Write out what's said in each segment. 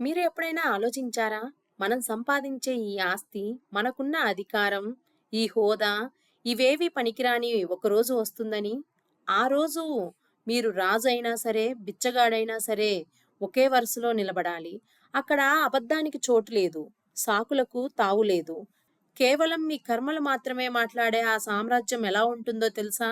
మీరు ఎప్పుడైనా ఆలోచించారా? మనం సంపాదించే ఈ ఆస్తి, మనకున్న అధికారం, ఈ హోదా ఇవేవి పనికిరాని ఒకరోజు వస్తుందని? ఆ రోజు మీరు రాజైనా సరే, బిచ్చగాడైనా సరే ఒకే వరుసలో నిలబడాలి. అక్కడ అబద్ధానికి చోటు లేదు. సాకులకు తావు లేదు. కేవలం మీ కర్మలు మాత్రమే మాట్లాడే ఆ సామ్రాజ్యం ఎలా ఉంటుందో తెలుసా?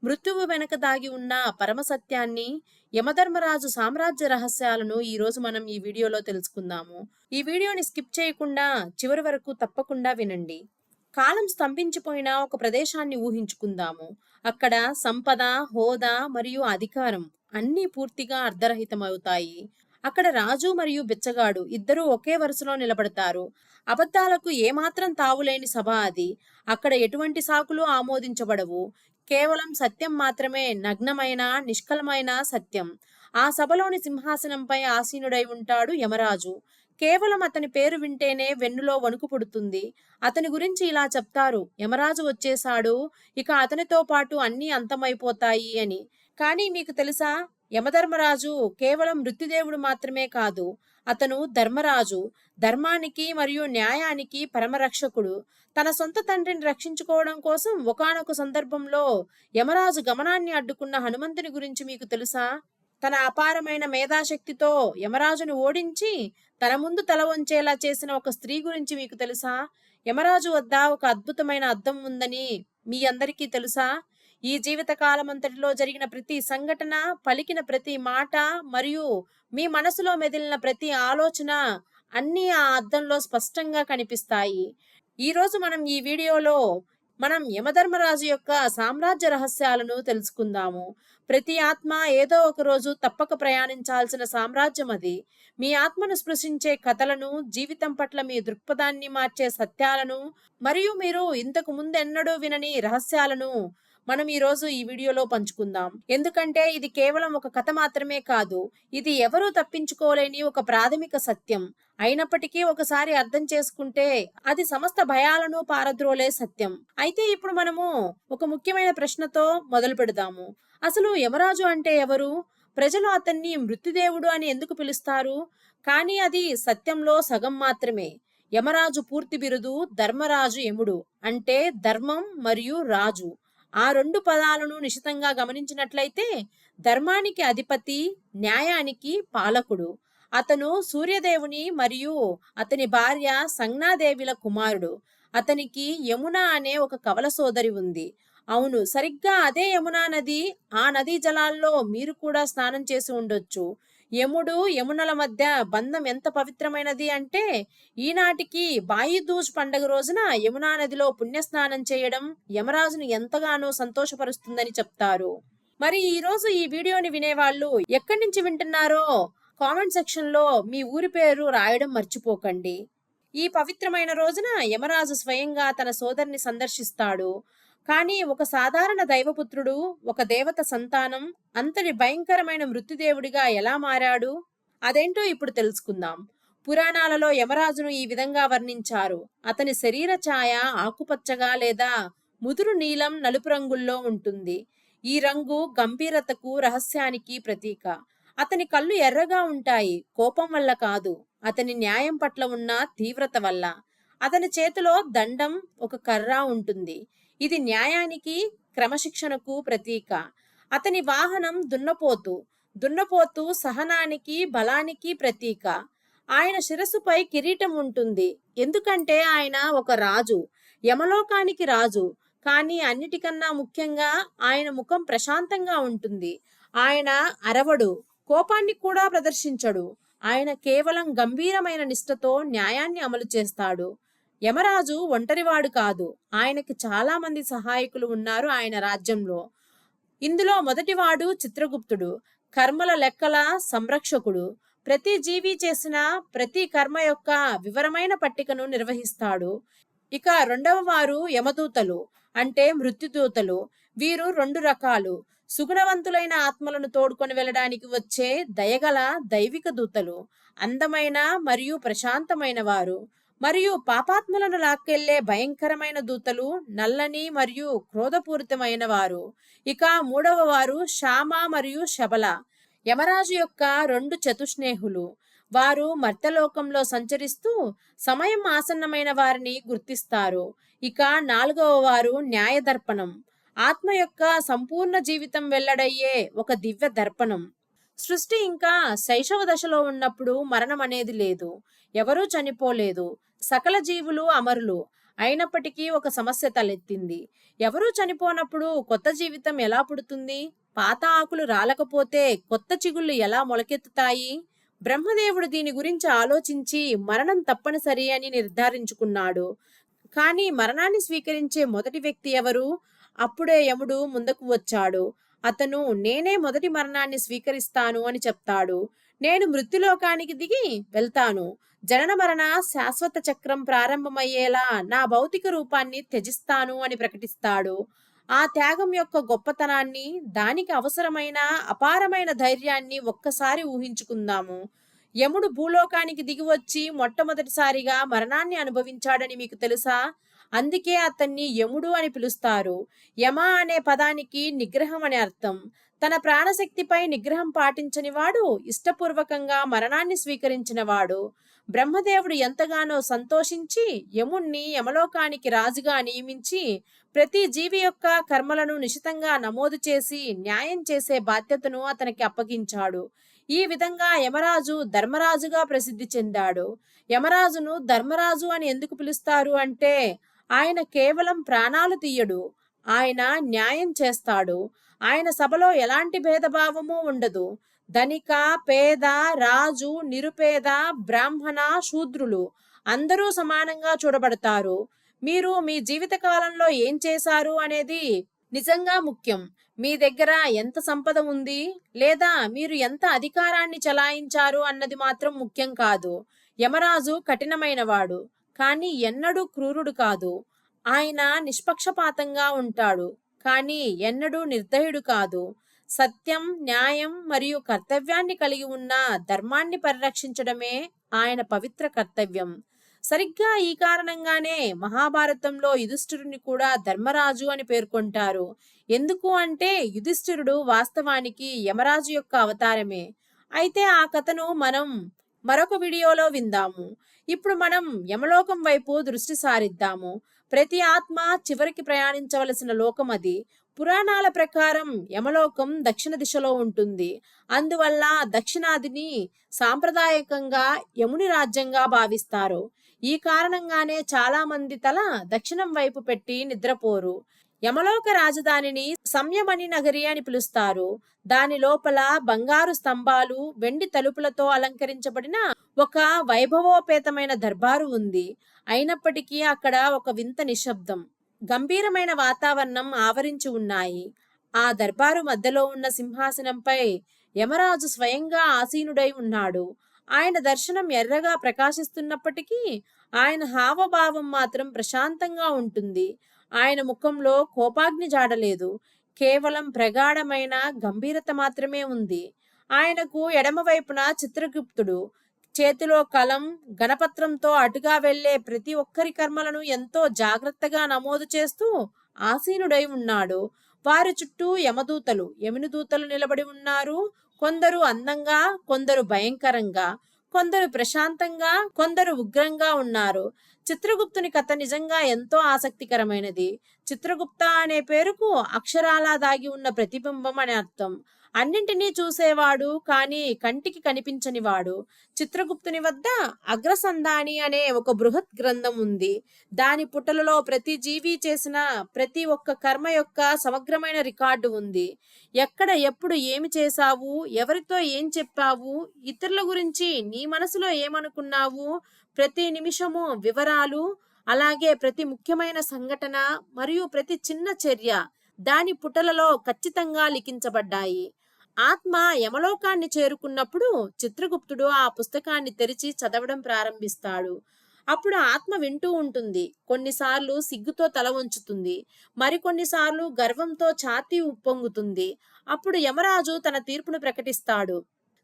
మృత్యువు వెనక దాగి ఉన్న పరమ సత్యాన్ని, యమధర్మరాజు సామ్రాజ్య రహస్యాలను ఈరోజు మనం ఈ వీడియోలో తెలుసుకుందాము. ఈ వీడియోని స్కిప్ చేయకుండా చివరి వరకు తప్పకుండా వినండి. కాలం స్తంభించిపోయిన ఒక ప్రదేశాన్ని ఊహించుకుందాము. అక్కడ సంపద, హోదా మరియు అధికారం అన్నీ పూర్తిగా అర్ధరహితమవుతాయి. అక్కడ రాజు మరియు బిచ్చగాడు ఇద్దరూ ఒకే వరుసలో నిలబడతారు. అబద్ధాలకు ఏమాత్రం తావులేని సభ అది. అక్కడ ఎటువంటి సాకులు ఆమోదించబడవు. కేవలం సత్యం మాత్రమే, నగ్నమైన, నిష్కలమైన సత్యం. ఆ సభలోని సింహాసనంపై ఆసీనుడై ఉంటాడు యమరాజు. కేవలం అతని పేరు వింటేనే వెన్నులో వణుకు పుడుతుంది. అతని గురించి ఇలా చెప్తారు: యమరాజు వచ్చేశాడు, ఇక అతనితో పాటు అన్నీ అంతమైపోతాయి అని. కానీ మీకు తెలుసా, యమధర్మరాజు కేవలం మృత్యుదేవుడు మాత్రమే కాదు. అతను ధర్మరాజు, ధర్మానికి మరియు న్యాయానికి పరమరక్షకుడు. తన సొంత తండ్రిని రక్షించుకోవడం కోసం ఒకానొక సందర్భంలో యమరాజు గమనాన్ని అడ్డుకున్న హనుమంతుని గురించి మీకు తెలుసా? తన అపారమైన మేధాశక్తితో యమరాజును ఓడించి తన ముందు తల వంచేలా చేసిన ఒక స్త్రీ గురించి మీకు తెలుసా? యమరాజు వద్ద ఒక అద్భుతమైన అద్దం ఉందని మీ అందరికీ తెలుసా? ఈ జీవిత కాలమంతటిలో జరిగిన ప్రతి సంఘటన, పలికిన ప్రతి మాట మరియు మీ మనసులో మెదిలిన ప్రతి ఆలోచన అన్నీ ఆ అద్దంలో స్పష్టంగా కనిపిస్తాయి. ఈరోజు మనం ఈ వీడియోలో యమధర్మరాజు యొక్క సామ్రాజ్య రహస్యాలను తెలుసుకుందాము. ప్రతి ఆత్మ ఏదో ఒక రోజు తప్పక ప్రయాణించాల్సిన సామ్రాజ్యం అది. మీ ఆత్మను స్పృశించే కథలను, జీవితం పట్ల మీ దృక్పథాన్ని మార్చే సత్యాలను మరియు మీరు ఇంతకు ముందెన్నడూ వినని రహస్యాలను మనం ఈ రోజు ఈ వీడియోలో పంచుకుందాం. ఎందుకంటే ఇది కేవలం ఒక కథ మాత్రమే కాదు, ఇది ఎవరూ తప్పించుకోలేని ఒక ప్రాథమిక సత్యం. అయినప్పటికీ ఒకసారి అర్థం చేసుకుంటే అది సమస్త భయాలను పారద్రోలే సత్యం. అయితే ఇప్పుడు మనము ఒక ముఖ్యమైన ప్రశ్నతో మొదలు పెడదాము. అసలు యమరాజు అంటే ఎవరు? ప్రజలు అతన్ని మృత్యుదేవుడు అని ఎందుకు పిలుస్తారు? కానీ అది సత్యంలో సగం మాత్రమే. యమరాజు పూర్తి బిరుదు ధర్మరాజు యముడు, అంటే ధర్మం మరియు రాజు. ఆ రెండు పదాలను నిశితంగా గమనించినట్లయితే ధర్మానికి అధిపతి, న్యాయానికి పాలకుడు. అతను సూర్యదేవుని మరియు అతని భార్య సంజ్ఞాదేవిల కుమారుడు. అతనికి యమున అనే ఒక కవల సోదరి ఉంది. అవును, సరిగ్గా అదే యమునా నది. ఆ నదీ జలాల్లో మీరు కూడా స్నానం చేసి ఉండొచ్చు. యముడు, యమునల మధ్య బంధం ఎంత పవిత్రమైనది అంటే ఈనాటికి బాయిదూజ్ పండగ రోజున యమునా నదిలో పుణ్యస్నానం చేయడం యమరాజును ఎంతగానో సంతోషపరుస్తుందని చెప్తారు. మరి ఈ రోజు ఈ వీడియోని వినేవాళ్ళు ఎక్కడి నుంచి వింటున్నారో కామెంట్ సెక్షన్ లో మీ ఊరి పేరు రాయడం మర్చిపోకండి. ఈ పవిత్రమైన రోజున యమరాజు స్వయంగా తన సోదరిని సందర్శిస్తాడు. కానీ ఒక సాధారణ దైవపుత్రుడు, ఒక దేవత సంతానం అంతటి భయంకరమైన మృత్యుదేవుడిగా ఎలా మారాడు? అదేంటో ఇప్పుడు తెలుసుకుందాం. పురాణాలలో యమరాజును ఈ విధంగా వర్ణించారు: అతని శరీర ఛాయ ఆకుపచ్చగా లేదా ముదురు నీలం, నలుపు రంగుల్లో ఉంటుంది. ఈ రంగు గంభీరతకు, రహస్యానికి ప్రతీక. అతని కళ్ళు ఎర్రగా ఉంటాయి, కోపం వల్ల కాదు, అతని న్యాయం పట్ల ఉన్న తీవ్రత వల్ల. అతని చేతిలో దండం, ఒక కర్ర ఉంటుంది. ఇది న్యాయానికి, క్రమశిక్షణకు ప్రతీక. అతని వాహనం దున్నపోతు. దున్నపోతు సహనానికి, బలానికి ప్రతీక. ఆయన శిరస్సుపై కిరీటం ఉంటుంది, ఎందుకంటే ఆయన ఒక రాజు, యమలోకానికి రాజు. కానీ అన్నిటికన్నా ముఖ్యంగా ఆయన ముఖం ప్రశాంతంగా ఉంటుంది. ఆయన అరవడు, కోపాన్ని కూడా ప్రదర్శించడు. ఆయన కేవలం గంభీరమైన నిష్ఠతో న్యాయాన్ని అమలు చేస్తాడు. యమరాజు ఒంటరివాడు కాదు, ఆయనకి చాలా మంది సహాయకులు ఉన్నారు ఆయన రాజ్యంలో. ఇందులో మొదటివాడు చిత్రగుప్తుడు, కర్మల లెక్కల సంరక్షకుడు. ప్రతి జీవి చేసిన ప్రతి కర్మ యొక్క వివరమైన పట్టికను నిర్వహిస్తాడు. ఇక రెండవ వారు యమదూతలు, అంటే మృత్యుదూతలు. వీరు రెండు రకాలు: సుగుణవంతులైన ఆత్మలను తోడుకొని వెళ్ళడానికి వచ్చే దయగల దైవిక దూతలు, అందమైన మరియు ప్రశాంతమైన వారు. మరియు పాపాత్ములను లాక్కెళ్లే భయంకరమైన దూతలు, నల్లని మరియు క్రోధపూరితమైన వారు. ఇక మూడవ వారు శామ మరియు శబల, యమరాజు యొక్క రెండు చతుస్నేహులు. వారు మర్త్యలోకంలో సంచరిస్తూ సమయం ఆసన్నమైన వారిని గుర్తిస్తారు. ఇక 4వ వారు న్యాయదర్పణం. ఆత్మ యొక్క సంపూర్ణ జీవితం వెల్లడయ్యే ఒక దివ్య దర్పణం. సృష్టి ఇంకా శైశవ దశలో ఉన్నప్పుడు మరణం అనేది లేదు. ఎవరూ చనిపోలేదు. సకల జీవులు అమరులు. అయినప్పటికీ ఒక సమస్య తలెత్తింది. ఎవరూ చనిపోనప్పుడు కొత్త జీవితం ఎలా పుడుతుంది? పాత ఆకులు రాలకపోతే కొత్త చిగుళ్ళు ఎలా మొలకెత్తుతాయి? బ్రహ్మదేవుడు దీని గురించి ఆలోచించి మరణం తప్పనిసరి అని నిర్ధారించుకున్నాడు. కానీ మరణాన్ని స్వీకరించే మొదటి వ్యక్తి ఎవరు? అప్పుడే యముడు ముందుకు వచ్చాడు. అతను నేనే మొదటి మరణాన్ని స్వీకరిస్తాను అని చెప్తాడు. నేను మృత్యులోకానికి దిగి వెళ్తాను. జనన మరణ శాశ్వత చక్రం ప్రారంభమయ్యేలా నా భౌతిక రూపాన్ని త్యజిస్తాను అని ప్రకటిస్తాడు. ఆ త్యాగం యొక్క గొప్పతనాన్ని, దానికి అవసరమైన అపారమైన ధైర్యాన్ని ఒక్కసారి ఊహించుకుందాము. యముడు భూలోకానికి దిగివచ్చి మొట్టమొదటిసారిగా మరణాన్ని అనుభవించాడని మీకు తెలుసా? అందుకే అతన్ని యముడు అని పిలుస్తారు. యమ అనే పదానికి నిగ్రహం అని అర్థం. తన ప్రాణశక్తిపై నిగ్రహం పాటించని వాడు ఇష్టపూర్వకంగా మరణాన్ని స్వీకరించిన వాడు. బ్రహ్మదేవుడు ఎంతగానో సంతోషించి యముణ్ణి యమలోకానికి రాజుగా నియమించి ప్రతి జీవి యొక్క కర్మలను నిశితంగా నమోదు చేసి న్యాయం చేసే బాధ్యతను అతనికి అప్పగించాడు. ఈ విధంగా యమరాజు ధర్మరాజుగా ప్రసిద్ధి చెందాడు. యమరాజును ధర్మరాజు అని ఎందుకు పిలుస్తారు అంటే ఆయన కేవలం ప్రాణాలు తీయడు. ఆయన న్యాయం చేస్తాడు. ఆయన సభలో ఎలాంటి భేదభావము ఉండదు. ధనిక, పేద, రాజు, నిరుపేద, బ్రాహ్మణ, శూద్రులు అందరూ సమానంగా చూడబడతారు. మీరు మీ జీవిత కాలంలో ఏం చేశారు అనేది నిజంగా ముఖ్యం. మీ దగ్గర ఎంత సంపద ఉంది లేదా మీరు ఎంత అధికారాన్ని చలాయించారు అన్నది మాత్రం ముఖ్యం కాదు. యమరాజు కఠినమైనవాడు, కానీ ఎన్నడూ క్రూరుడు కాదు. ఆయన నిష్పక్షపాతంగా ఉంటాడు, కానీ ఎన్నడూ నిర్దయుడు కాదు. సత్యం, న్యాయం మరియు కర్తవ్యాన్ని కలిగి ఉన్న ధర్మాన్ని పరిరక్షించడమే ఆయన పవిత్ర కర్తవ్యం. సరిగ్గా ఈ కారణంగానే మహాభారతంలో యుధిష్ఠిరుని కూడా ధర్మరాజు అని పేర్కొంటారు. ఎందుకు అంటే యుధిష్ఠిరుడు వాస్తవానికి యమరాజు యొక్క అవతారమే. అయితే ఆ కథను మనం మరొక వీడియోలో విందాము. ఇప్పుడు మనం యమలోకం వైపు దృష్టి సారిద్దాము. ప్రతి ఆత్మ చివరికి ప్రయాణించవలసిన లోకం అది. పురాణాల ప్రకారం యమలోకం దక్షిణ దిశలో ఉంటుంది. అందువల్ల దక్షిణాదిని సాంప్రదాయకంగా యముని రాజ్యంగా భావిస్తారు. ఈ కారణంగానే చాలా మంది తల దక్షిణం వైపు పెట్టి నిద్రపోరు. యమలోక రాజధానిని సంయమని నగరి అని పిలుస్తారు. దాని లోపల బంగారు స్తంభాలు, వెండి తలుపులతో అలంకరించబడిన ఒక వైభవోపేతమైన దర్బారు ఉంది. అయినప్పటికీ అక్కడ ఒక వింత నిశ్శబ్దం, గంభీరమైన వాతావరణం ఆవరించి ఉన్నాయి. ఆ దర్బారు మధ్యలో ఉన్న సింహాసనంపై యమరాజు స్వయంగా ఆసీనుడై ఉన్నాడు. ఆయన దర్శనం ఎర్రగా ప్రకాశిస్తున్నప్పటికీ ఆయన హావభావం మాత్రం ప్రశాంతంగా ఉంటుంది. ఆయన ముఖంలో కోపాగ్ని జాడలేదు, కేవలం ప్రగాఢమైన గంభీరత మాత్రమే ఉంది. ఆయనకు ఎడమవైపున చిత్రగుప్తుడు చేతిలో కలం, గణపత్రంతో అటుగా వెళ్లే ప్రతి ఒక్కరి కర్మలను ఎంతో జాగ్రత్తగా నమోదు చేస్తూ ఆసీనుడై ఉన్నాడు. వారి చుట్టూ యమదూతలు, యముని దూతలు నిలబడి ఉన్నారు. కొందరు అందంగా, కొందరు భయంకరంగా, కొందరు ప్రశాంతంగా, కొందరు ఉగ్రంగా ఉన్నారు. చిత్రగుప్తుని కథ నిజంగా ఎంతో ఆసక్తికరమైనది. చిత్రగుప్త అనే పేరుకు అక్షరాలా దాగి ఉన్న ప్రతిబింబం అని అర్థం. అన్నింటినీ చూసేవాడు కానీ కంటికి కనిపించనివాడు. చిత్రగుప్తుని వద్ద అగ్రసంధాని అనే ఒక బృహత్ గ్రంథం ఉంది. దాని పుటలలో ప్రతి జీవి చేసిన ప్రతి ఒక్క కర్మ యొక్క సమగ్రమైన రికార్డు ఉంది. ఎక్కడ ఎప్పుడు ఏమి చేశావు, ఎవరితో ఏం చెప్పావు, ఇతరుల గురించి నీ మనసులో ఏమనుకున్నావు, ప్రతి నిమిషము వివరాలు, అలాగే ప్రతి ముఖ్యమైన సంఘటన మరియు ప్రతి చిన్న చర్య దాని పుటలలో ఖచ్చితంగా లిఖించబడ్డాయి. ఆత్మ యమలోకాన్ని చేరుకున్నప్పుడు చిత్రగుప్తుడు ఆ పుస్తకాన్ని తెరిచి చదవడం ప్రారంభిస్తాడు. అప్పుడు ఆత్మ వింటూ ఉంటుంది. కొన్నిసార్లు సిగ్గుతో తల వంచుతుంది, మరికొన్నిసార్లు గర్వంతో ఛాతీ ఉప్పొంగుతుంది. అప్పుడు యమరాజు తన తీర్పును ప్రకటిస్తాడు.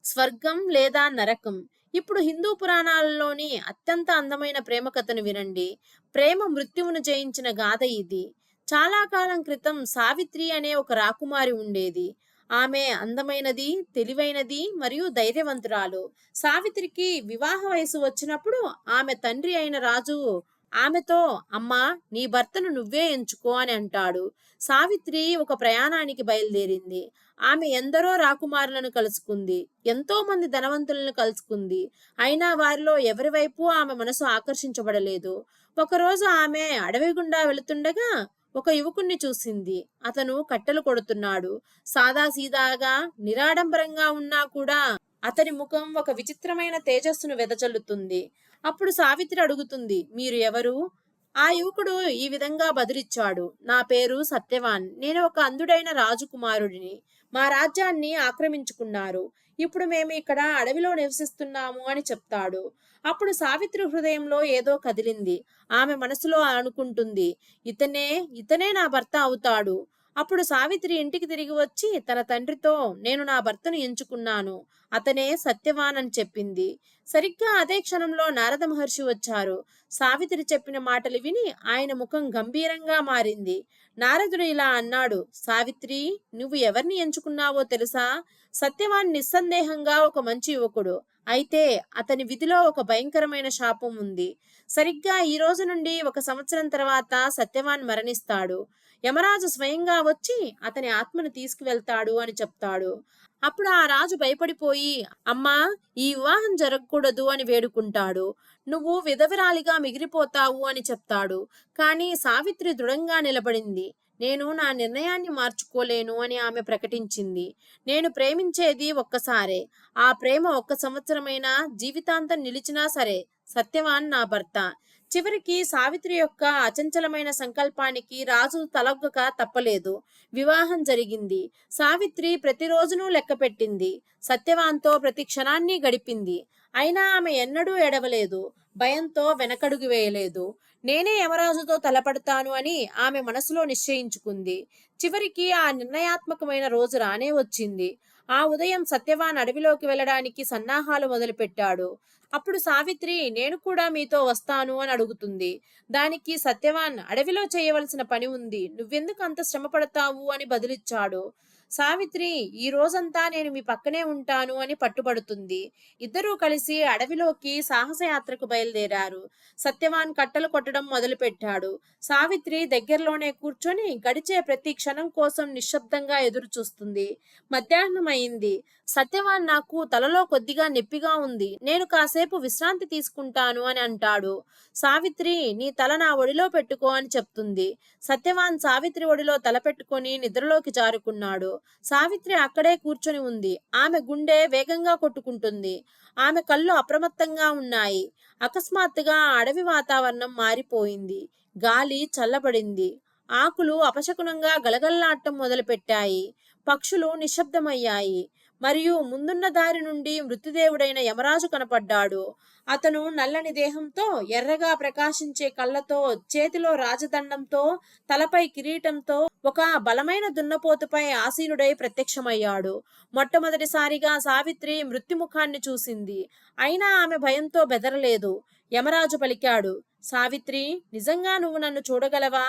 స్వర్గం లేదా నరకం. ఇప్పుడు హిందూ పురాణాలలోని అత్యంత అందమైన ప్రేమ కథను వినండి. ప్రేమ మృత్యువును జయించిన గాథ ఇది. చాలా కాలం క్రితం సావిత్రి అనే ఒక రాకుమారి ఉండేది. ఆమె అందమైనది, తెలివైనది మరియు ధైర్యవంతురాలు. సావిత్రికి వివాహ వయసు వచ్చినప్పుడు ఆమె తండ్రి అయిన రాజు ఆమెతో, అమ్మా, నీ భర్తను నువ్వే ఎంచుకో అని అంటాడు. సావిత్రి ఒక ప్రయాణానికి బయలుదేరింది. ఆమె ఎందరో రాకుమారులను కలుసుకుంది. ఎంతో మంది ధనవంతులను కలుసుకుంది. అయినా వారిలో ఎవరి వైపు ఆమె మనసు ఆకర్షించబడలేదు. ఒకరోజు ఆమె అడవి గుండా వెళుతుండగా ఒక యువకుణ్ణి చూసింది. అతను కట్టెలు కొడుతున్నాడు. సాదాసీదాగా, నిరాడంబరంగా ఉన్నా కూడా అతని ముఖం ఒక విచిత్రమైన తేజస్సును వెదజల్లుతుంది. అప్పుడు సావిత్రి అడుగుతుంది, మీరు ఎవరు? ఆ యువకుడు ఈ విధంగా బదులిచ్చాడు, నా పేరు సత్యవాన్. నేను ఒక అంధుడైన రాజకుమారుడిని. మా రాజ్యాన్ని ఆక్రమించుకున్నారు. ఇప్పుడు మేము ఇక్కడ అడవిలో నివసిస్తున్నాము అని చెప్తాడు. అప్పుడు సావిత్రి హృదయంలో ఏదో కదిలింది. ఆమె మనసులో అనుకుంటుంది, ఇతనే ఇతనే నా భర్త అవుతాడు. అప్పుడు సావిత్రి ఇంటికి తిరిగి వచ్చి తన తండ్రితో, నేను నా భర్తను ఎంచుకున్నాను, అతనే సత్యవాన్ అని చెప్పింది. సరిగ్గా అదే క్షణంలో నారద మహర్షి వచ్చారు. సావిత్రి చెప్పిన మాటలు విని ఆయన ముఖం గంభీరంగా మారింది. నారదుడు ఇలా అన్నాడు, సావిత్రి, నువ్వు ఎవరిని ఎంచుకున్నావో తెలుసా? సత్యవాన్ నిస్సందేహంగా ఒక మంచి యువకుడు. అయితే అతని విధిలో ఒక భయంకరమైన శాపం ఉంది. సరిగ్గా ఈ రోజు నుండి 1 సంవత్సరం తర్వాత సత్యవాన్ మరణిస్తాడు. యమరాజు స్వయంగా వచ్చి అతని ఆత్మను తీసుకువెళ్తాడు అని చెప్తాడు. అప్పుడు ఆ రాజు భయపడిపోయి, అమ్మా, ఈ వివాహం జరగకూడదు అని వేడుకుంటాడు. నువ్వు విధవరాలిగా మిగిలిపోతావు అని చెప్తాడు. కానీ సావిత్రి దృఢంగా నిలబడింది. నేను నా నిర్ణయాన్ని మార్చుకోలేను అని ఆమె ప్రకటించింది. నేను ప్రేమించేది ఒక్కసారే. ఆ ప్రేమ 1 సంవత్సరమైనా జీవితాంతం నిలిచినా సరే సత్యవాన్ నా భర్త. చివరికి సావిత్రి యొక్క అచంచలమైన సంకల్పానికి రాజు తలొగ్గక తప్పలేదు. వివాహం జరిగింది. సావిత్రి ప్రతిరోజునూ లెక్కపెట్టింది. సత్యవాన్తో ప్రతి క్షణాన్ని గడిపింది. అయినా ఆమె ఎన్నడూ ఎడవలేదు. భయంతో వెనకడుగు వేయలేదు. నేనే యమరాజుతో తలపడతాను అని ఆమె మనసులో నిశ్చయించుకుంది. చివరికి ఆ నిర్ణయాత్మకమైన రోజు రానే వచ్చింది. ఆ ఉదయం సత్యవాన్ అడవిలోకి వెళ్ళడానికి సన్నాహాలు మొదలుపెట్టాడు. అప్పుడు సావిత్రి, నేను కూడా మీతో వస్తాను అని అడుగుతుంది. దానికి సత్యవాన్, అడవిలో చేయవలసిన పని ఉంది, నువ్వెందుకు అంత శ్రమ పడతావు అని బదులిచ్చాడు. సావిత్రి, ఈ రోజంతా నేను మీ పక్కనే ఉంటాను అని పట్టుబడుతుంది. ఇద్దరూ కలిసి అడవిలోకి సాహసయాత్రకు బయలుదేరారు. సత్యవాన్ కట్టలు కొట్టడం మొదలుపెట్టాడు. సావిత్రి దగ్గరలోనే కూర్చొని గడిచే ప్రతి క్షణం కోసం నిశ్శబ్దంగా ఎదురు చూస్తుంది. మధ్యాహ్నం అయింది. సత్యవాన్, నాకు తలలో కొద్దిగా నొప్పిగా ఉంది, నేను కాసేపు విశ్రాంతి తీసుకుంటాను అని అంటాడు. సావిత్రి, నీ తల నా ఒడిలో పెట్టుకో అని చెప్తుంది. సత్యవాన్ సావిత్రి ఒడిలో తల పెట్టుకొని నిద్రలోకి జారుకున్నాడు. సావిత్రి అక్కడే కూర్చొని ఉంది. ఆమె గుండె వేగంగా కొట్టుకుంటుంది. ఆమె కళ్ళు అప్రమత్తంగా ఉన్నాయి. అకస్మాత్తుగా అడవి వాతావరణం మారిపోయింది. గాలి చల్లబడింది. ఆకులు అపశకునంగా గలగల్లాడటం మొదలుపెట్టాయి. పక్షులు నిశ్శబ్దమయ్యాయి. మరియు ముందున్న దారి నుండి మృత్యుదేవుడైన యమరాజు కనపడ్డాడు. అతను నల్లని దేహంతో, ఎర్రగా ప్రకాశించే కళ్ళతో, చేతిలో రాజదండంతో, తలపై కిరీటంతో ఒక బలమైన దున్నపోతుపై ఆసీనుడై ప్రత్యక్షమయ్యాడు. మొట్టమొదటిసారిగా సావిత్రి మృత్యుముఖాన్ని చూసింది. అయినా ఆమె భయంతో బెదరలేదు. యమరాజు పలికాడు, సావిత్రి, నిజంగా నువ్వు నన్ను చూడగలవా?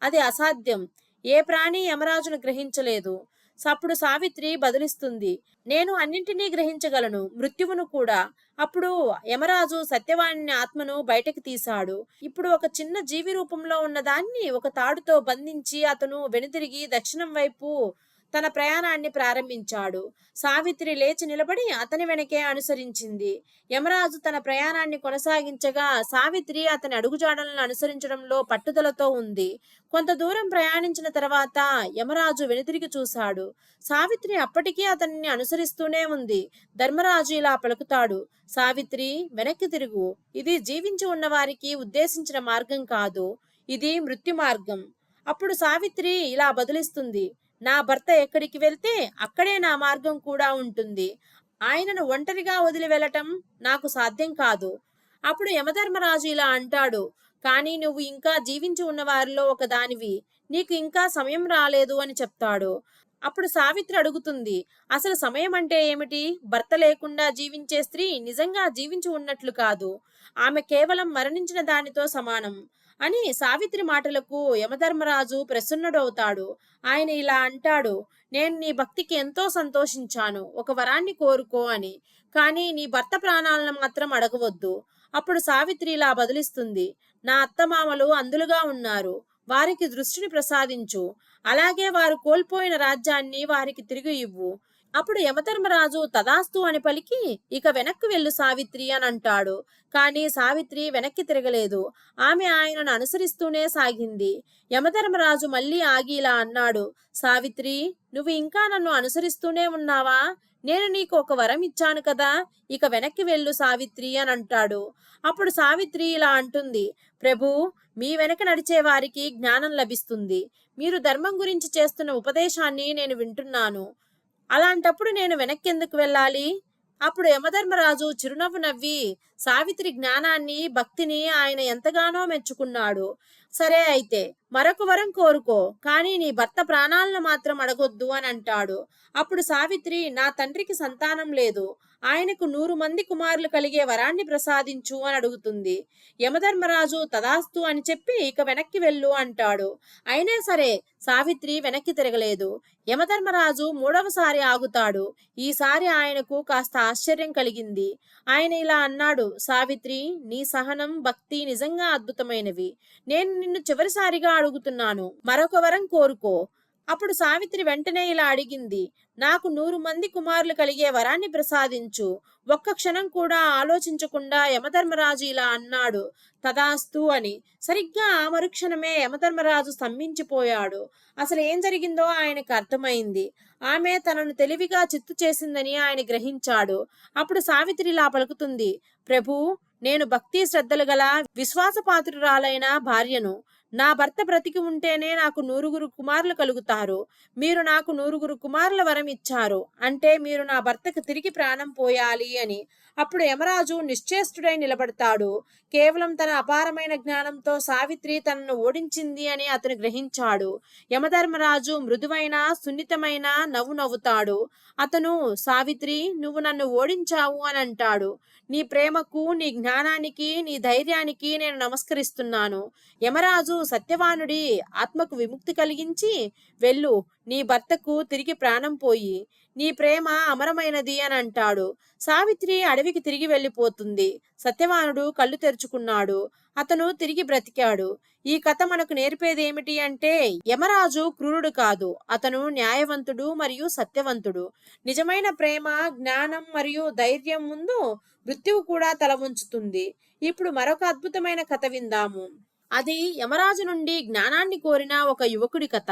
అది అసాధ్యం. ఏ ప్రాణి యమరాజును గ్రహించలేదు. అప్పుడు సావిత్రి బదులిస్తుంది, నేను అన్నింటినీ గ్రహించగలను, మృత్యువును కూడా. అప్పుడు యమరాజు సత్యవాణి ఆత్మను బయటకు తీశాడు. ఇప్పుడు ఒక చిన్న జీవి రూపంలో ఉన్న దాన్ని ఒక తాడుతో బంధించి అతను వెనుదిరిగి దక్షిణం వైపు తన ప్రయాణాన్ని ప్రారంభించాడు. సావిత్రి లేచి నిలబడి అతని వెనకే అనుసరించింది. యమరాజు తన ప్రయాణాన్ని కొనసాగించగా సావిత్రి అతని అడుగుజాడలను అనుసరించడంలో పట్టుదలతో ఉంది. కొంత దూరం ప్రయాణించిన తర్వాత యమరాజు వెనుతిరిగి చూశాడు. సావిత్రి అప్పటికీ అతన్ని అనుసరిస్తూనే ఉంది. ధర్మరాజు ఇలా పలుకుతాడు, సావిత్రి, వెనక్కి తిరుగు. ఇది జీవించి ఉన్న వారికి ఉద్దేశించిన మార్గం కాదు, ఇది మృత్యు మార్గం. అప్పుడు సావిత్రి ఇలా బదులిస్తుంది, నా భర్త ఎక్కడికి వెళ్తే అక్కడే నా మార్గం కూడా ఉంటుంది. ఆయనను ఒంటరిగా వదిలి వెళ్ళటం నాకు సాధ్యం కాదు. అప్పుడు యమధర్మరాజు ఇలా అంటాడు, కానీ నువ్వు ఇంకా జీవించి ఉన్న వారిలో ఒక దానివి, నీకు ఇంకా సమయం రాలేదు అని చెప్తాడు. అప్పుడు సావిత్రి అడుగుతుంది, అసలు సమయం అంటే ఏమిటి? భర్త లేకుండా జీవించే స్త్రీ నిజంగా జీవించి ఉన్నట్లు కాదు, ఆమె కేవలం మరణించిన దానితో సమానం. అని సావిత్రి మాటలకు యమధర్మరాజు ప్రసన్నుడవుతాడు. ఆయన ఇలా అంటాడు, నేను నీ భక్తికి ఎంతో సంతోషించాను. ఒక వరాన్ని కోరుకో అని. కానీ నీ భర్త ప్రాణాలను మాత్రం అడగవద్దు. అప్పుడు సావిత్రి ఇలా బదులిస్తుంది, నా అత్తమామలు అందులుగా ఉన్నారు. వారికి దృష్టిని ప్రసాదించు. అలాగే వారు కోల్పోయిన రాజ్యాన్ని వారికి తిరిగి ఇవ్వు. అప్పుడు యమధర్మరాజు తదాస్తు అని పలికి, ఇక వెనక్కి వెళ్ళు సావిత్రి అని అంటాడు. కానీ సావిత్రి వెనక్కి తిరగలేదు. ఆమె ఆయనను అనుసరిస్తూనే సాగింది. యమధర్మరాజు మళ్ళీ ఆగి ఇలా అన్నాడు, సావిత్రి, నువ్వు ఇంకా నన్ను అనుసరిస్తూనే ఉన్నావా? నేను నీకు ఒక వరం ఇచ్చాను కదా, ఇక వెనక్కి వెళ్ళు సావిత్రి అని అంటాడు. అప్పుడు సావిత్రి ఇలా అంటుంది, ప్రభు, మీ వెనక నడిచే వారికి జ్ఞానం లభిస్తుంది. మీరు ధర్మం గురించి చేస్తున్న ఉపదేశాన్ని నేను వింటున్నాను. అలాంటప్పుడు నేను వెనక్కి ఎందుకు వెళ్ళాలి? అప్పుడు యమధర్మరాజు చిరునవ్వు నవ్వి సావిత్రి జ్ఞానాన్ని, భక్తిని ఆయన ఎంతగానో మెచ్చుకున్నాడు. సరే అయితే మరొక వరం కోరుకో, కానీ నీ భర్త ప్రాణాలను మాత్రం అడగొద్దు అని అంటాడు. అప్పుడు సావిత్రి, నా తండ్రికి సంతానం లేదు. ఆయనకు 100 మంది కుమారులు కలిగే వరాన్ని ప్రసాదించు అని అడుగుతుంది. యమధర్మరాజు తదాస్తు అని చెప్పి ఇక వెనక్కి వెళ్ళు అంటాడు. అయినా సరే సావిత్రి వెనక్కి తిరగలేదు. యమధర్మరాజు 3వసారి ఆగుతాడు. ఈసారి ఆయనకు కాస్త ఆశ్చర్యం కలిగింది. ఆయన ఇలా అన్నాడు, సావిత్రి, నీ సహనం, భక్తి నిజంగా అద్భుతమైనవి. నేను నిన్ను చివరిసారిగా అడుగుతున్నాను, మరొక వరం కోరుకో. అప్పుడు సావిత్రి వెంటనే ఇలా అడిగింది, నాకు 100 మంది కుమారులు కలిగే వరాన్ని ప్రసాదించు. ఒక్క క్షణం కూడా ఆలోచించకుండా యమధర్మరాజు ఇలా అన్నాడు, తదాస్తు అని. సరిగ్గా ఆ మరుక్షణమే యమధర్మరాజు స్తంభించిపోయాడు. అసలు ఏం జరిగిందో ఆయనకు అర్థమైంది. ఆమె తనను తెలివిగా చిత్తు చేసిందని ఆయన గ్రహించాడు. అప్పుడు సావిత్రి ఇలా పలుకుతుంది, ప్రభు, నేను భక్తి శ్రద్ధలు గల విశ్వాసపాత్రురాలైన భార్యను. నా భర్త బ్రతికి ఉంటేనే నాకు 100 కుమారులు కలుగుతారు. మీరు నాకు 100 కుమారుల వరం ఇచ్చారు. అంటే మీరు నా భర్తకు తిరిగి ప్రాణం పోయాలి అని. అప్పుడు యమరాజు నిశ్చేష్టుడై నిలబడతాడు. కేవలం తన అపారమైన జ్ఞానంతో సావిత్రి తనను ఓడించింది అని అతను గ్రహించాడు. యమధర్మరాజు మృదువైన, సున్నితమైన నవ్వు నవ్వుతాడు. అతను, సావిత్రి, నువ్వు నన్ను ఓడించావు అని అంటాడు. నీ ప్రేమకు, నీ జ్ఞానానికి, నీ ధైర్యానికి నేను నమస్కరిస్తున్నాను. యమరాజు సత్యవానుడి ఆత్మకు విముక్తి కలిగించి, వెళ్ళు, నీ భర్తకు తిరిగి ప్రాణం పోయి, నీ ప్రేమ అమరమైనది అని అంటాడు. సావిత్రి అడవికి తిరిగి వెళ్ళిపోతుంది. సత్యవానుడు కళ్ళు తెరుచుకున్నాడు. అతను తిరిగి బ్రతికాడు. ఈ కథ మనకు నేర్పేది ఏమిటి అంటే, యమరాజు క్రూరుడు కాదు, అతను న్యాయవంతుడు మరియు సత్యవంతుడు. నిజమైన ప్రేమ, జ్ఞానం మరియు ధైర్యం ముందు మృత్యువు కూడా తల వంచుతుంది. ఇప్పుడు మరొక అద్భుతమైన కథ విందాము. అది యమరాజు నుండి జ్ఞానాన్ని కోరిన ఒక యువకుడి కథ.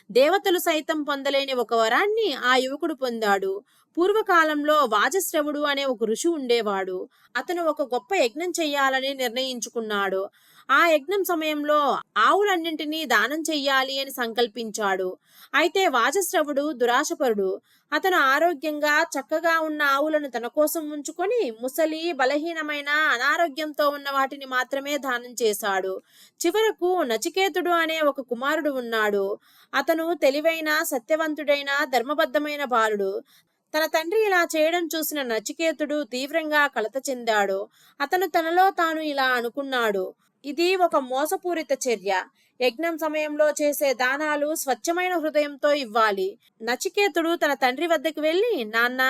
దేవతలు సైతం పొందలేని ఒక వరాన్ని ఆ యువకుడు పొందాడు. పూర్వకాలంలో వాజశ్రవుడు అనే ఒక ఋషి ఉండేవాడు. అతను ఒక గొప్ప యజ్ఞం చెయ్యాలని నిర్ణయించుకున్నాడు. ఆ యజ్ఞం సమయంలో ఆవులన్నింటినీ దానం చెయ్యాలి అని సంకల్పించాడు. అయితే వాజశ్రవుడు దురాశపరుడు. అతను ఆరోగ్యంగా, చక్కగా ఉన్న ఆవులను తన కోసం ఉంచుకొని ముసలి, బలహీనమైన, అనారోగ్యంతో ఉన్న వాటిని మాత్రమే దానం చేశాడు. చివరకు నచికేతుడు అనే ఒక కుమారుడు ఉన్నాడు. అతను తెలివైన, సత్యవంతుడైన, ధర్మబద్ధమైన బాలుడు. తన తండ్రి ఇలా చేయడం చూసిన నచికేతుడు తీవ్రంగా కలత చెందాడు. అతను తనలో తాను ఇలా అనుకున్నాడు, ఇది ఒక మోసపూరిత చర్య. యజ్ఞం సమయంలో చేసే దానాలు స్వచ్ఛమైన హృదయంతో ఇవ్వాలి. నచికేతుడు తన తండ్రి వద్దకు వెళ్ళి, నాన్న,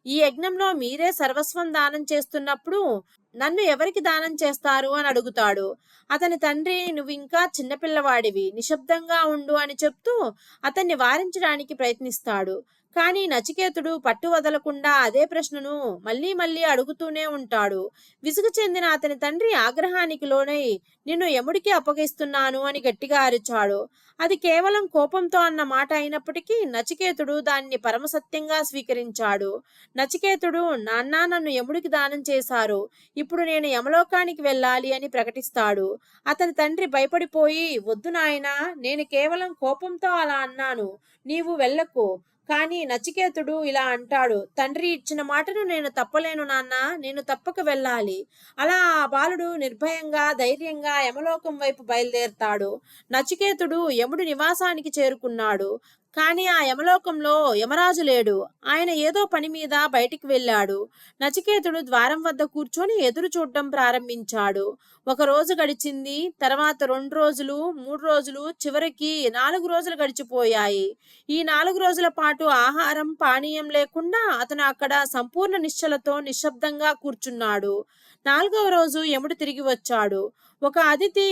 ఈ యజ్ఞంలో మీరే సర్వస్వం దానం చేస్తున్నప్పుడు నన్ను ఎవరికి దానం చేస్తారు అని అడుగుతాడు. అతని తండ్రి, నువ్వు ఇంకా చిన్నపిల్లవాడివి, నిశ్శబ్దంగా ఉండు అని చెప్తూ అతన్ని వారించడానికి ప్రయత్నిస్తాడు. కానీ నచికేతుడు పట్టు వదలకుండా అదే ప్రశ్నను మళ్ళీ మళ్ళీ అడుగుతూనే ఉంటాడు. విసుగు చెందిన అతని తండ్రి ఆగ్రహానికి లోనై, నిన్ను యముడికి అప్పగిస్తున్నాను అని గట్టిగా అరిచాడు. అది కేవలం కోపంతో అన్న మాట అయినప్పటికీ నచికేతుడు దాన్ని పరమసత్యంగా స్వీకరించాడు. నచికేతుడు, నాన్న, నన్ను యముడికి దానం చేశారు, ఇప్పుడు నేను యమలోకానికి వెళ్ళాలి అని ప్రకటిస్తాడు. అతని తండ్రి భయపడిపోయి, వద్దు నాయనా, నేను కేవలం కోపంతో అలా అన్నాను, నీవు వెళ్ళకు. కానీ నచికేతుడు ఇలా అంటాడు, తండ్రి ఇచ్చిన మాటను నేను తప్పలేను నాన్న, నేను తప్పక వెళ్ళాలి. అలా ఆ బాలుడు నిర్భయంగా, ధైర్యంగా యమలోకం వైపు బయలుదేరతాడు. నచికేతుడు యముడి నివాసానికి చేరుకున్నాడు. కానీ ఆ యమలోకంలో యమరాజు లేడు. ఆయన ఏదో పని మీద బయటికి వెళ్ళాడు. నచికేతుడు ద్వారం వద్ద కూర్చొని ఎదురు చూడటం ప్రారంభించాడు. ఒక రోజు గడిచింది. తర్వాత 2 రోజులు, 3 రోజులు, చివరికి 4 రోజులు గడిచిపోయాయి. ఈ 4 రోజుల పాటు ఆహారం, పానీయం లేకుండా అతను అక్కడ సంపూర్ణ నిశ్చలతో నిశ్శబ్దంగా కూర్చున్నాడు. 4వ రోజు యముడు తిరిగి వచ్చాడు. ఒక అతిథి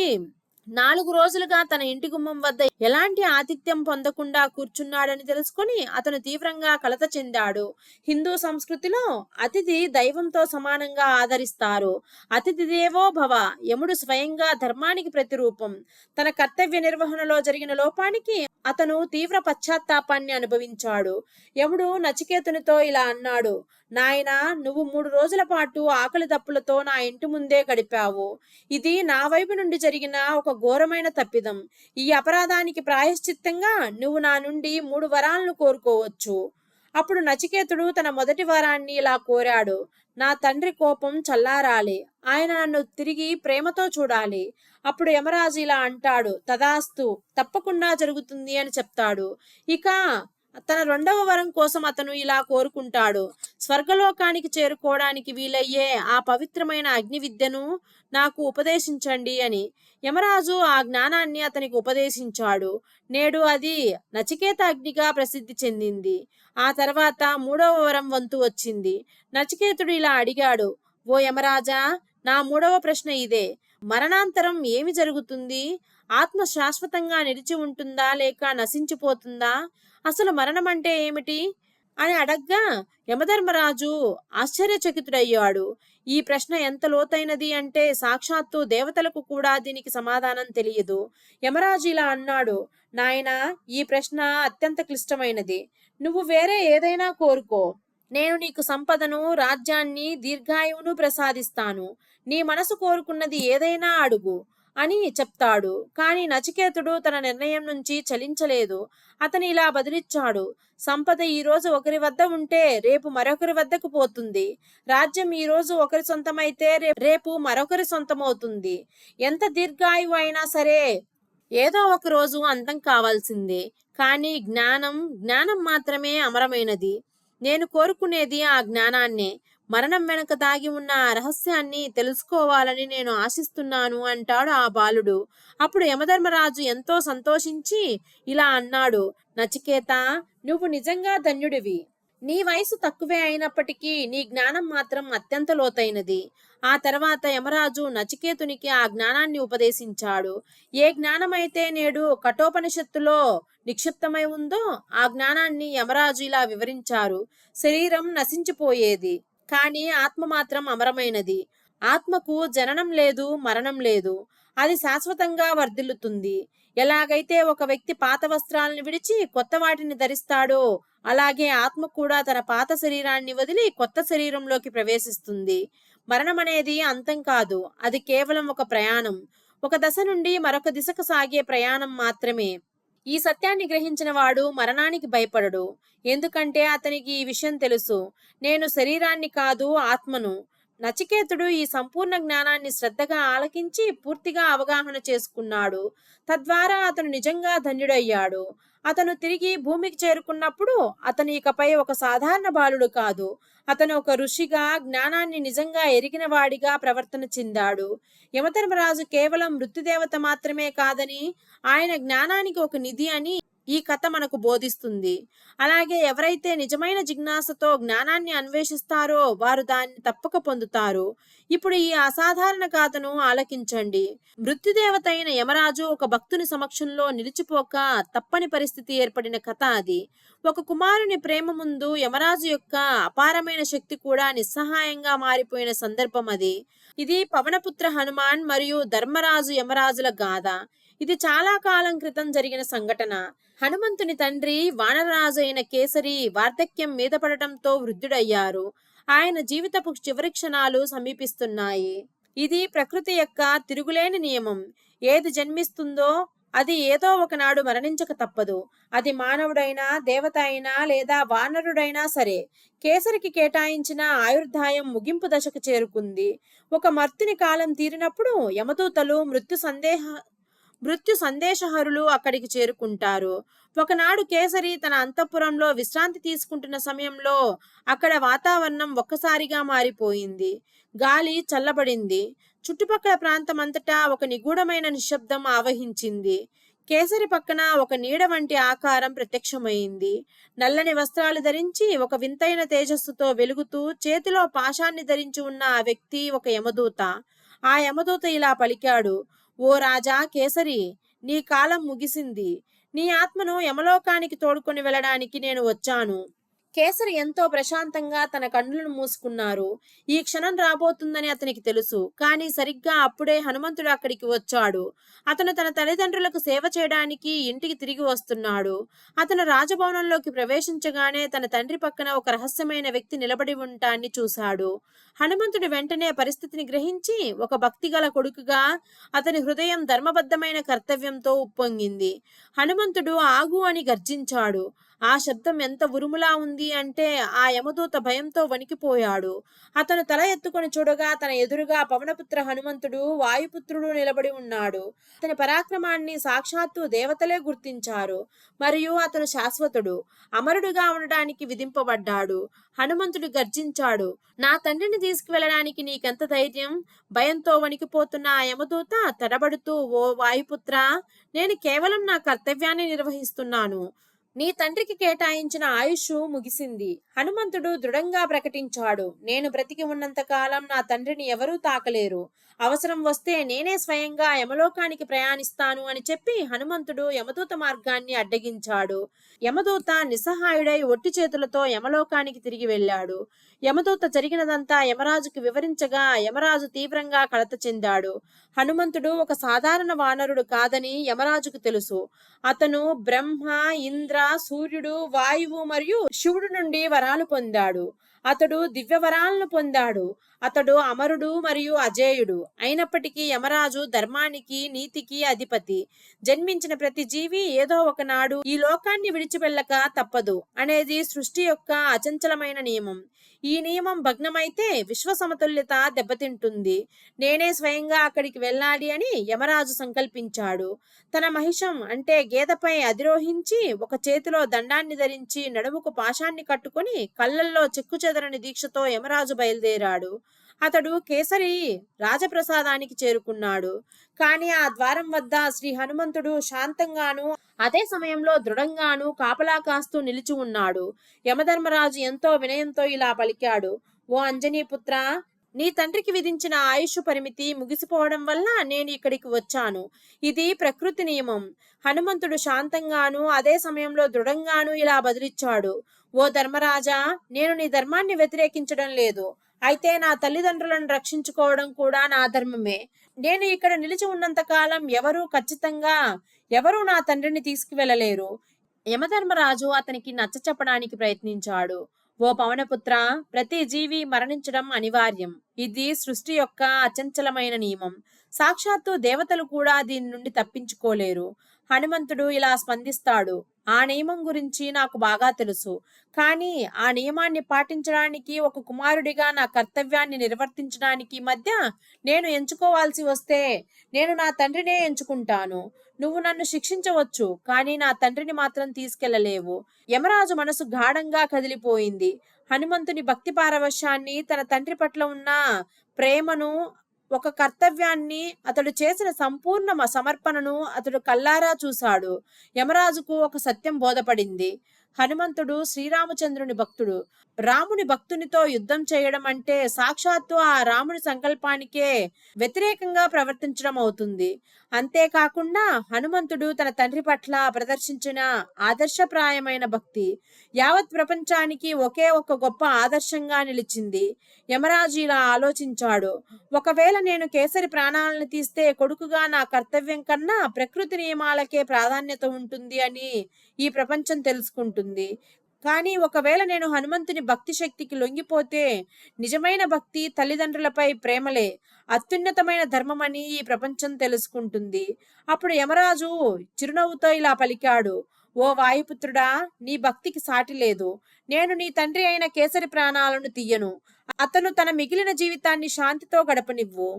4 రోజులుగా తన ఇంటి గుమ్మం వద్ద ఎలాంటి ఆతిథ్యం పొందకుండా కూర్చున్నాడని తెలుసుకొని అతను తీవ్రంగా కలత చెందాడు. హిందూ సంస్కృతిలో అతిథి దైవంతో సమానంగా ఆదరిస్తారు. అతిథి దేవో భవ. యముడు స్వయంగా ధర్మానికి ప్రతిరూపం. తన కర్తవ్య నిర్వహణలో జరిగిన లోపానికి అతను తీవ్ర పశ్చాత్తాపాన్ని అనుభవించాడు. యముడు నచికేతునితో ఇలా అన్నాడు: నాయనా, నువ్వు 3 రోజుల పాటు ఆకలి దప్పులతో నా ఇంటి ముందే గడిపావు. ఇది నా వైపు నుండి జరిగిన ఒక ఘోరమైన తప్పిదం. ఈ అపరాధానికి ప్రాయశ్చిత్తంగా నువ్వు నా నుండి 3 వరాలను కోరుకోవచ్చు. అప్పుడు నచికేతుడు తన మొదటి వరాన్ని ఇలా కోరాడు: నా తండ్రి కోపం చల్లారాలి. ఆయన నన్ను తిరిగి ప్రేమతో చూడాలి. అప్పుడు యమరాజు ఇలా అంటాడు: తదాస్తు, తప్పకుండా జరుగుతుంది అని చెప్తాడు. ఇక తన 2వ వరం కోసం అతను ఇలా కోరుకుంటాడు: స్వర్గలోకానికి చేరుకోవడానికి వీలయ్యే ఆ పవిత్రమైన అగ్ని విద్యను నాకు ఉపదేశించండి అని. యమరాజు ఆ జ్ఞానాన్ని అతనికి ఉపదేశించాడు. నేడు అది నచికేత అగ్నిగా ప్రసిద్ధి చెందింది. ఆ తర్వాత 3వ వరం వంతు వచ్చింది. నచికేతుడు ఇలా అడిగాడు: ఓ యమరాజా, నా 3వ ప్రశ్న ఇదే. మరణాంతరం ఏమి జరుగుతుంది? ఆత్మ శాశ్వతంగా నిలిచి ఉంటుందా లేక నశించిపోతుందా? అసలు మరణం అంటే ఏమిటి అని అడగ్గా యమధర్మరాజు ఆశ్చర్యచకితుడయ్యాడు. ఈ ప్రశ్న ఎంత లోతైనది అంటే సాక్షాత్తు దేవతలకు కూడా దీనికి సమాధానం తెలియదు. యమరాజు ఇలా అన్నాడు: నాయనా, ఈ ప్రశ్న అత్యంత క్లిష్టమైనది. నువ్వు వేరే ఏదైనా కోరుకో. నేను నీకు సంపదను, రాజ్యాన్ని, దీర్ఘాయువును ప్రసాదిస్తాను. నీ మనసు కోరుకున్నది ఏదైనా అడుగు అని చెప్తాడు. కానీ నచికేతుడు తన నిర్ణయం నుంచి చలించలేదు. అతను ఇలా బదిలిచ్చాడు: సంపద ఈ రోజు ఒకరి వద్ద ఉంటే రేపు మరొకరి వద్దకు పోతుంది. రాజ్యం ఈ రోజు ఒకరి సొంతమైతే రేపు మరొకరి సొంతమవుతుంది. ఎంత దీర్ఘాయువు అయినా సరే ఏదో ఒక రోజు అంతం కావాల్సిందే. కానీ జ్ఞానం మాత్రమే అమరమైనది. నేను కోరుకునేది ఆ జ్ఞానాన్నే. మరణం వెనుక దాగి ఉన్న ఆ రహస్యాన్ని తెలుసుకోవాలని నేను ఆశిస్తున్నాను అంటాడు ఆ బాలుడు. అప్పుడు యమధర్మరాజు ఎంతో సంతోషించి ఇలా అన్నాడు: నచికేత, నువ్వు నిజంగా ధన్యుడివి. నీ వయసు తక్కువే అయినప్పటికీ నీ జ్ఞానం మాత్రం అత్యంత లోతైనది. ఆ తర్వాత యమరాజు నచికేతునికి ఆ జ్ఞానాన్ని ఉపదేశించాడు. ఏ జ్ఞానమైతే నేడు కఠోపనిషత్తులో నిక్షిప్తమై ఉందో ఆ జ్ఞానాన్ని యమరాజు ఇలా వివరించారు: శరీరం నశించిపోయేది, కానీ ఆత్మ మాత్రం అమరమైనది. ఆత్మకు జననం లేదు, మరణం లేదు. అది శాశ్వతంగా వర్ధిల్లుతుంది. ఎలాగైతే ఒక వ్యక్తి పాత వస్త్రాలను విడిచి కొత్త వాటిని ధరిస్తాడో అలాగే ఆత్మ కూడా తన పాత శరీరాన్ని వదిలి కొత్త శరీరంలోకి ప్రవేశిస్తుంది. మరణం అనేది అంతం కాదు, అది కేవలం ఒక ప్రయాణం. ఒక దశ నుండి మరొక దిశకు సాగే ప్రయాణం మాత్రమే. ఈ సత్యాన్ని గ్రహించిన వాడు మరణానికి భయపడడు. ఎందుకంటే అతనికి ఈ విషయం తెలుసు: నేను శరీరాన్ని కాదు, ఆత్మను. నచికేతుడు ఈ సంపూర్ణ జ్ఞానాన్ని శ్రద్ధగా ఆలకించి పూర్తిగా అవగాహన చేసుకున్నాడు. తద్వారా అతను నిజంగా ధన్యుడయ్యాడు. అతను తిరిగి భూమికి చేరుకున్నప్పుడు అతను ఇకపై ఒక సాధారణ బాలుడు కాదు. అతను ఒక ఋషిగా, జ్ఞానాన్ని నిజంగా ఎరిగిన వాడిగా ప్రవర్తన చెందాడు. యమధర్మరాజు కేవలం మృత్యుదేవత మాత్రమే కాదని, ఆయన జ్ఞానానికి ఒక నిధి అని ఈ కథ మనకు బోధిస్తుంది. అలాగే ఎవరైతే నిజమైన జిజ్ఞాసతో జ్ఞానాన్ని అన్వేషిస్తారో వారు దాన్ని తప్పక పొందుతారు. ఇప్పుడు ఈ అసాధారణ గాథను ఆలకించండి. మృత్యుదేవత అయిన యమరాజు ఒక భక్తుని సమక్షంలో నిలిచిపోక తప్పని పరిస్థితి ఏర్పడిన కథ అది. ఒక కుమారుని ప్రేమ ముందు యమరాజు యొక్క అపారమైన శక్తి కూడా నిస్సహాయంగా మారిపోయిన సందర్భం అది. ఇది పవనపుత్ర హనుమాన్ మరియు ధర్మరాజు యమరాజుల గాథ. ఇది చాలా కాలం క్రితం జరిగిన సంఘటన. హనుమంతుని తండ్రి వానరరాజు అయిన కేసరి వార్ధక్యం మీద పడటంతో వృద్ధుడయ్యారు. ఆయన జీవితపు చివరి క్షణాలు సమీపిస్తున్నాయి. ఇది ప్రకృతి యొక్క తిరుగులేని నియమం. ఏది జన్మిస్తుందో అది ఏదో ఒకనాడు మరణించక తప్పదు. అది మానవుడైనా, దేవత అయినా లేదా వానరుడైనా సరే. కేసరికి కేటాయించిన ఆయుర్దాయం ముగింపు దశకు చేరుకుంది. ఒక మర్తుని కాలం తీరినప్పుడు యమదూతలు మృత్యు సందేశహరులు అక్కడికి చేరుకుంటారు. ఒకనాడు కేసరి తన అంతఃపురంలో విశ్రాంతి తీసుకుంటున్న సమయంలో అక్కడ వాతావరణం ఒక్కసారిగా మారిపోయింది. గాలి చల్లబడింది. చుట్టుపక్కల ప్రాంతమంతటా ఒక నిగూఢమైన నిశ్శబ్దం ఆవహించింది. కేసరి పక్కన ఒక నీడ వంటి ఆకారం ప్రత్యక్షమైంది. నల్లని వస్త్రాలు ధరించి ఒక వింతైన తేజస్సుతో వెలుగుతూ చేతిలో పాశాన్ని ధరించి ఉన్న ఆ వ్యక్తి ఒక యమదూత. ఆ యమదూత ఇలా పలికాడు: ఓ రాజా కేసరి, నీ కాలం ముగిసింది. నీ ఆత్మను యమలోకానికి తోడుకొని వెళ్ళడానికి నేను వచ్చాను. కేసరి ఎంతో ప్రశాంతంగా తన కన్నులను మూసుకున్నారు. ఈ క్షణం రాబోతుందని అతనికి తెలుసు. కానీ సరిగ్గా అప్పుడే హనుమంతుడు అక్కడికి వచ్చాడు. అతను తన తల్లిదండ్రులకు సేవ చేయడానికి ఇంటికి తిరిగి వస్తున్నాడు. అతను రాజభవనంలోకి ప్రవేశించగానే తన తండ్రి పక్కన ఒక రహస్యమైన వ్యక్తి నిలబడి ఉండటాన్ని చూశాడు. హనుమంతుడు వెంటనే పరిస్థితిని గ్రహించి ఒక భక్తిగల కొడుకుగా అతని హృదయం ధర్మబద్ధమైన కర్తవ్యంతో ఉప్పొంగింది. హనుమంతుడు ఆగు అని గర్జించాడు. ఆ శబ్దం ఎంత ఉరుములా ఉంది అంటే ఆ యమదూత భయంతో వణికిపోయాడు. అతను తల ఎత్తుకొని చూడగా తన ఎదురుగా పవనపుత్ర హనుమంతుడు వాయుపుత్రుడు నిలబడి ఉన్నాడు. అతని పరాక్రమాన్ని సాక్షాత్తు దేవతలే గుర్తించారు. మరియు అతను శాశ్వతుడు, అమరుడుగా ఉండడానికి విధింపబడ్డాడు. హనుమంతుడు గర్జించాడు: నా తండ్రిని తీసుకువెళ్ళడానికి నీకెంత ధైర్యం? భయంతో వణికిపోతున్న ఆ యమదూత తడబడుతూ, ఓ వాయుపుత్ర, నేను కేవలం నా కర్తవ్యాన్ని నిర్వహిస్తున్నాను. నీ తండ్రికి కేటాయించిన ఆయుష్ ముగిసింది. హనుమంతుడు దృఢంగా ప్రకటించాడు: నేను బ్రతికి ఉన్నంత కాలం నా తండ్రిని ఎవరూ తాకలేరు. అవసరం వస్తే నేనే స్వయంగా యమలోకానికి ప్రయాణిస్తాను అని చెప్పి హనుమంతుడు యమదూత మార్గాన్ని అడ్డగించాడు. యమదూత నిస్సహాయుడై ఒట్టి చేతులతో యమలోకానికి తిరిగి వెళ్ళాడు. యమదూత జరిగినదంతా యమరాజుకు వివరించగా యమరాజు తీవ్రంగా కలత చెందాడు. హనుమంతుడు ఒక సాధారణ వానరుడు కాదని యమరాజుకు తెలుసు. అతను బ్రహ్మ, ఇంద్ర, సూర్యుడు, వాయువు మరియు శివుడు నుండి వరాలు పొందాడు. అతడు దివ్య వరాలను పొందాడు. అతడు అమరుడు మరియు అజేయుడు. అయినప్పటికీ యమరాజు ధర్మానికి, నీతికి అధిపతి. జన్మించిన ప్రతి జీవి ఏదో ఒకనాడు ఈ లోకాన్ని విడిచి వెళ్ళక తప్పదు అనేది సృష్టి యొక్క అచంచలమైన నియమం. ఈ నియమం భగ్నమైతే విశ్వ సమతుల్యత దెబ్బతింటుంది. నేనే స్వయంగా అక్కడికి వెళ్ళాలి అని యమరాజు సంకల్పించాడు. తన మహిషం అంటే గేదపై అధిరోహించి ఒక చేతిలో దండాన్ని ధరించి నడుముకు పాశాన్ని కట్టుకుని కళ్ళల్లో చెక్కుచెదరని దీక్షతో యమరాజు బయలుదేరాడు. అతడు కేసరి రాజప్రసాదానికి చేరుకున్నాడు. కానీ ఆ ద్వారం వద్ద శ్రీ హనుమంతుడు శాంతంగాను అదే సమయంలో దృఢంగాను కాపలా కాస్తూ నిలిచి ఉన్నాడు. యమధర్మరాజు ఎంతో వినయంతో ఇలా పలికాడు: ఓ అంజనీపుత్ర, నీ తండ్రికి విధించిన ఆయుష్ పరిమితి ముగిసిపోవడం వల్ల నేను ఇక్కడికి వచ్చాను. ఇది ప్రకృతి నియమం. హనుమంతుడు శాంతంగాను అదే సమయంలో దృఢంగాను ఇలా బదిలిచ్చాడు: ఓ ధర్మరాజా, నేను నీ ధర్మాన్ని వ్యతిరేకించడం లేదు. అయితే నా తల్లిదండ్రులను రక్షించుకోవడం కూడా నా ధర్మమే. నేను ఇక్కడ నిలిచి ఉన్నంత కాలం ఎవరూ నా తండ్రిని తీసుకువెళ్ళలేరు. యమధర్మరాజు అతనికి నచ్చచెప్పడానికి ప్రయత్నించాడు: ఓ పవనపుత్ర, ప్రతి జీవి మరణించడం అనివార్యం. ఇది సృష్టి యొక్క అచంచలమైన నియమం. సాక్షాత్తు దేవతలు కూడా దీని నుండి తప్పించుకోలేరు. హనుమంతుడు ఇలా స్పందిస్తాడు: ఆ నియమం గురించి నాకు బాగా తెలుసు. కానీ ఆ నియమాన్ని పాటించడానికి, ఒక కుమారుడిగా నా కర్తవ్యాన్ని నిర్వర్తించడానికి మధ్య నేను ఎంచుకోవాల్సి వస్తే నేను నా తండ్రినే ఎంచుకుంటాను. నువ్వు నన్ను శిక్షించవచ్చు, కానీ నా తండ్రిని మాత్రం తీసుకెళ్లలేవు. యమరాజు మనసు గాఢంగా కదిలిపోయింది. హనుమంతుని భక్తి పారవశ్యాన్ని, తన తండ్రి పట్ల ఉన్న ప్రేమను, ఒక కర్తవ్యాన్ని, అతడు చేసిన సంపూర్ణ సమర్పణను అతడు కల్లారా చూశాడు. యమరాజుకు ఒక సత్యం బోధపడింది: హనుమంతుడు శ్రీరామచంద్రుని భక్తుడు. రాముని భక్తునితో యుద్ధం చేయడం అంటే సాక్షాత్తు ఆ రాముని సంకల్పానికే వ్యతిరేకంగా ప్రవర్తించడం అవుతుంది. అంతేకాకుండా హనుమంతుడు తన తండ్రి పట్ల ప్రదర్శించిన ఆదర్శప్రాయమైన భక్తి యావత్ ప్రపంచానికి ఒకే ఒక గొప్ప ఆదర్శంగా నిలిచింది. యమరాజు ఇలా ఆలోచించాడు: ఒకవేళ నేను కేసరి ప్రాణాలను తీస్తే కొడుకుగా నా కర్తవ్యం కన్నా ప్రకృతి నియమాలకే ప్రాధాన్యత ఉంటుంది అని ఈ ప్రపంచం తెలుసుకుంటుంది. కానీ ఒకవేళ నేను హనుమంతుని భక్తి శక్తికి లొంగిపోతే నిజమైన భక్తి, తల్లిదండ్రులపై ప్రేమలే అత్యున్నతమైన ధర్మమని ఈ ప్రపంచం తెలుసుకుంటుంది. అప్పుడు యమరాజు చిరునవ్వుతో ఇలా పలికాడు: ఓ వాయుపుత్రుడా, నీ భక్తికి సాటి లేదు. నేను నీ తండ్రి అయిన కేసరి ప్రాణాలను తీయను. అతను తన మిగిలిన జీవితాన్ని శాంతితో గడపనివ్వు.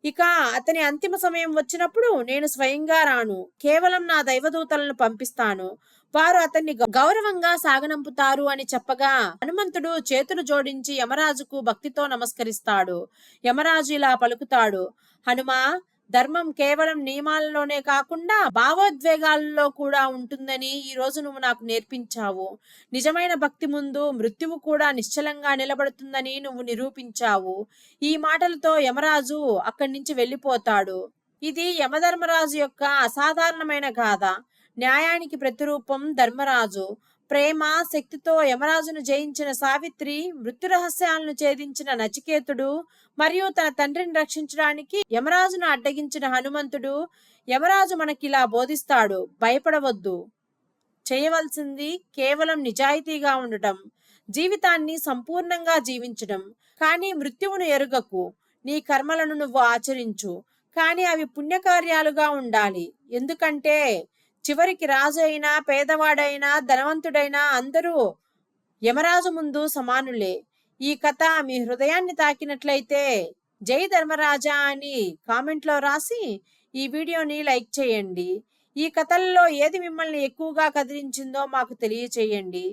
ఇక అతని అంతిమ సమయం వచ్చినప్పుడు నేను స్వయంగా రాను, కేవలం నా దైవదూతలను పంపిస్తాను, వారు అతన్ని గౌరవంగా సాగనంపుతారు అని చెప్పగా హనుమంతుడు చేతులు జోడించి యమరాజుకు భక్తితో నమస్కరిస్తాడు. యమరాజు ఇలా పలుకుతాడు: హనుమా, ధర్మం కేవలం నియమాలలోనే కాకుండా భావోద్వేగాలలో కూడా ఉంటుందని ఈ రోజు నువ్వు నాకు నేర్పించావు. నిజమైన భక్తి ముందు మృత్యువు కూడా నిశ్చలంగా నిలబడుతుందని నువ్వు నిరూపించావు. ఈ మాటలతో యమరాజు అక్కడి నుంచి వెళ్ళిపోతాడు. ఇది యమధర్మరాజు యొక్క అసాధారణమైన గాథ. న్యాయానికి ప్రతిరూపం ధర్మరాజు. ప్రేమ శక్తితో యమరాజును జయించిన సావిత్రి, మృత్యు రహస్యాలను ఛేదించిన నచికేతుడు, మరియు తన తండ్రిని రక్షించడానికి యమరాజును అడ్డగించిన హనుమంతుడు. యమరాజు మనకిలా బోధిస్తాడు: భయపడవద్దు, చేయవలసింది కేవలం నిజాయితీగా ఉండటం, జీవితాన్ని సంపూర్ణంగా జీవించడం. కానీ మృత్యువును ఎరుగకు. నీ కర్మలను నువ్వు ఆచరించు, కానీ అవి పుణ్యకార్యాలుగా ఉండాలి. ఎందుకంటే చివరికి రాజు అయినా, పేదవాడైనా, ధనవంతుడైనా అందరూ యమరాజు ముందు సమానులే. ఈ కథ మీ హృదయాన్ని తాకినట్లయితే జై ధర్మరాజా అని కామెంట్లో రాసి ఈ వీడియోని లైక్ చేయండి. ఈ కథల్లో ఏది మిమ్మల్ని ఎక్కువగా కదిలించిందో మాకు తెలియచేయండి.